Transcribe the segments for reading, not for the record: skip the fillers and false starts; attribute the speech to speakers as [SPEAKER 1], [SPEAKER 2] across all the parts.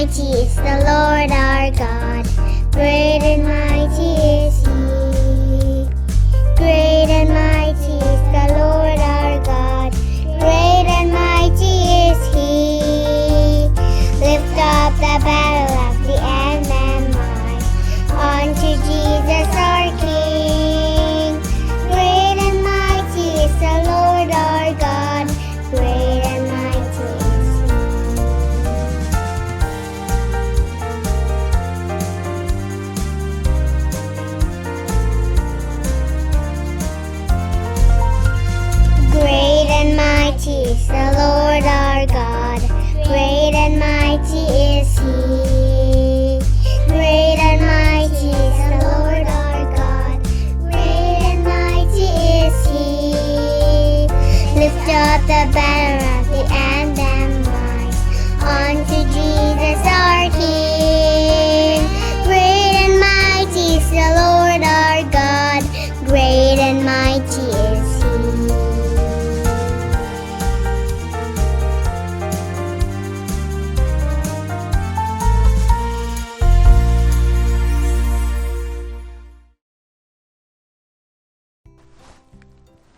[SPEAKER 1] mighty is the Lord our God. Great and mighty is He. Great and mighty is the Lord our God. Great and mighty is He. Lift up the battle of the end and might unto Jesus our King. Great and mighty is the Lord our God. Great and mighty is Great and mighty is the Lord our God. Great and mighty is He. Great and mighty is the Lord our God. Great and mighty is He. Lift up the banner of the end and might unto Jesus our King. Great and mighty is the Lord our God. Great and mighty is He.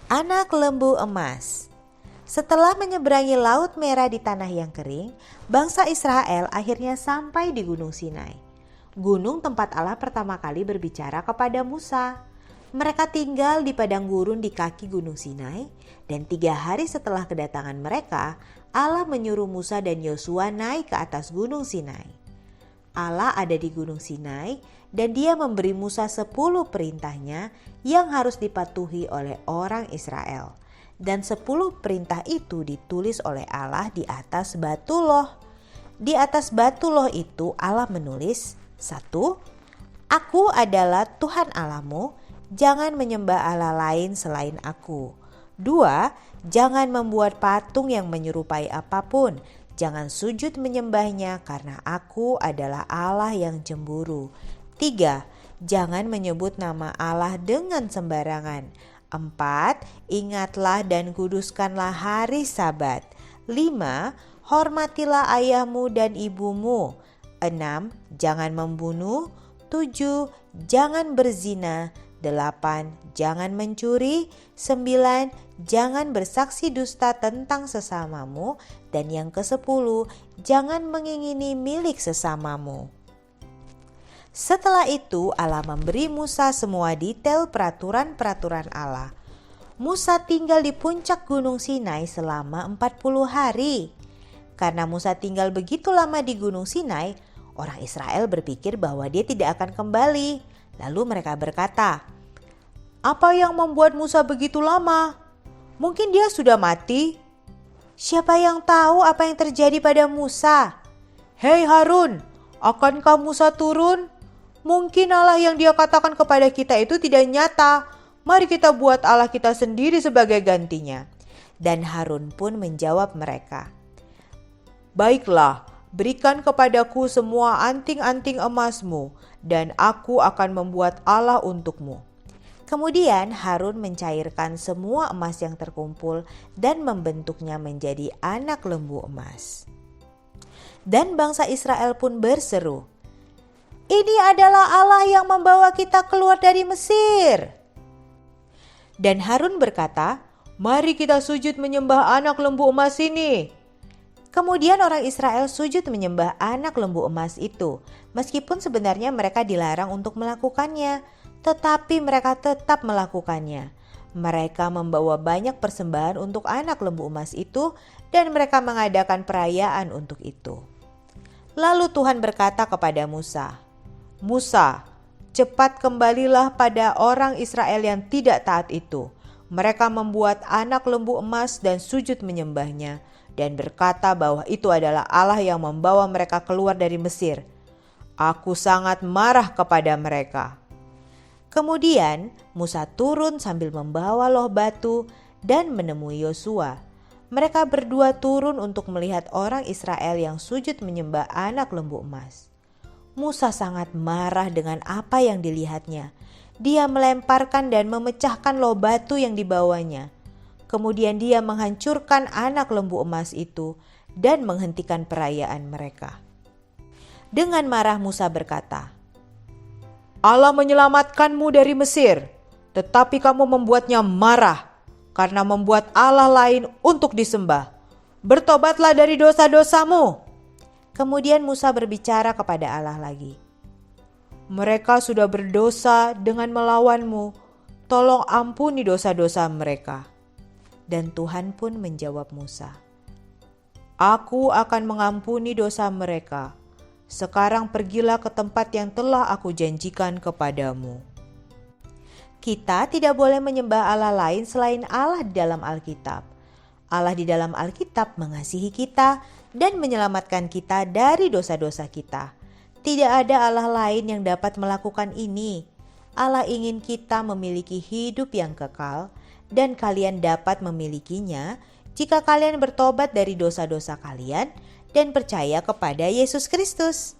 [SPEAKER 2] Anak lembu emas. Setelah menyeberangi Laut Merah di tanah yang kering, bangsa Israel akhirnya sampai di Gunung Sinai. Gunung tempat Allah pertama kali berbicara kepada Musa. Mereka tinggal di padang gurun di kaki Gunung Sinai, dan 3 hari setelah kedatangan mereka, Allah menyuruh Musa dan Yosua naik ke atas Gunung Sinai. Allah ada di Gunung Sinai dan Dia memberi Musa 10 perintahnya yang harus dipatuhi oleh orang Israel. Dan 10 perintah itu ditulis oleh Allah di atas batu loh. Di atas batu loh itu Allah menulis, 1. Aku adalah Tuhan Allahmu, jangan menyembah Allah lain selain aku. 2. Jangan membuat patung yang menyerupai apapun. Jangan sujud menyembahnya karena aku adalah Allah yang cemburu. 3. Jangan menyebut nama Allah dengan sembarangan. 4. Ingatlah dan kuduskanlah hari Sabat. 5. Hormatilah ayahmu dan ibumu. 6. Jangan membunuh. 7. Jangan berzina. 8. Jangan mencuri. 9. Jangan bersaksi dusta tentang sesamamu. Dan yang ke-10, jangan mengingini milik sesamamu. Setelah itu Allah memberi Musa semua detail peraturan-peraturan Allah. Musa tinggal di puncak Gunung Sinai selama 40 hari. Karena Musa tinggal begitu lama di Gunung Sinai, orang Israel berpikir bahwa dia tidak akan kembali. Lalu mereka berkata, "Apa yang membuat Musa begitu lama? Mungkin dia sudah mati." Siapa yang tahu apa yang terjadi pada Musa? "Hei Harun, akankah Musa turun? Mungkin Allah yang Dia katakan kepada kita itu tidak nyata. Mari kita buat Allah kita sendiri sebagai gantinya." Dan Harun pun menjawab mereka, "Baiklah, berikan kepadaku semua anting-anting emasmu, dan aku akan membuat Allah untukmu." Kemudian Harun mencairkan semua emas yang terkumpul dan membentuknya menjadi anak lembu emas. Dan bangsa Israel pun berseru, "Ini adalah Allah yang membawa kita keluar dari Mesir." Dan Harun berkata, "Mari kita sujud menyembah anak lembu emas ini." Kemudian orang Israel sujud menyembah anak lembu emas itu, meskipun sebenarnya mereka dilarang untuk melakukannya. Tetapi mereka tetap melakukannya. Mereka membawa banyak persembahan untuk anak lembu emas itu dan mereka mengadakan perayaan untuk itu. Lalu Tuhan berkata kepada Musa, "Musa, cepat kembalilah pada orang Israel yang tidak taat itu." Mereka membuat anak lembu emas dan sujud menyembahnya dan berkata bahwa itu adalah Allah yang membawa mereka keluar dari Mesir. Aku sangat marah kepada mereka. Kemudian Musa turun sambil membawa loh batu dan menemui Yosua. Mereka berdua turun untuk melihat orang Israel yang sujud menyembah anak lembu emas. Musa sangat marah dengan apa yang dilihatnya. Dia melemparkan dan memecahkan loh batu yang dibawanya. Kemudian dia menghancurkan anak lembu emas itu dan menghentikan perayaan mereka. Dengan marah Musa berkata, Allah menyelamatkanmu dari Mesir, tetapi kamu membuatnya marah karena membuat Allah lain untuk disembah. Bertobatlah dari dosa-dosamu. Kemudian Musa berbicara kepada Allah lagi. Mereka sudah berdosa dengan melawanmu. Tolong ampuni dosa-dosa mereka. Dan Tuhan pun menjawab Musa, Aku akan mengampuni dosa mereka. Sekarang pergilah ke tempat yang telah aku janjikan kepadamu. Kita tidak boleh menyembah Allah lain selain Allah di dalam Alkitab. Allah di dalam Alkitab mengasihi kita dan menyelamatkan kita dari dosa-dosa kita. Tidak ada Allah lain yang dapat melakukan ini. Allah ingin kita memiliki hidup yang kekal dan kalian dapat memilikinya jika kalian bertobat dari dosa-dosa kalian dan percaya kepada Yesus Kristus.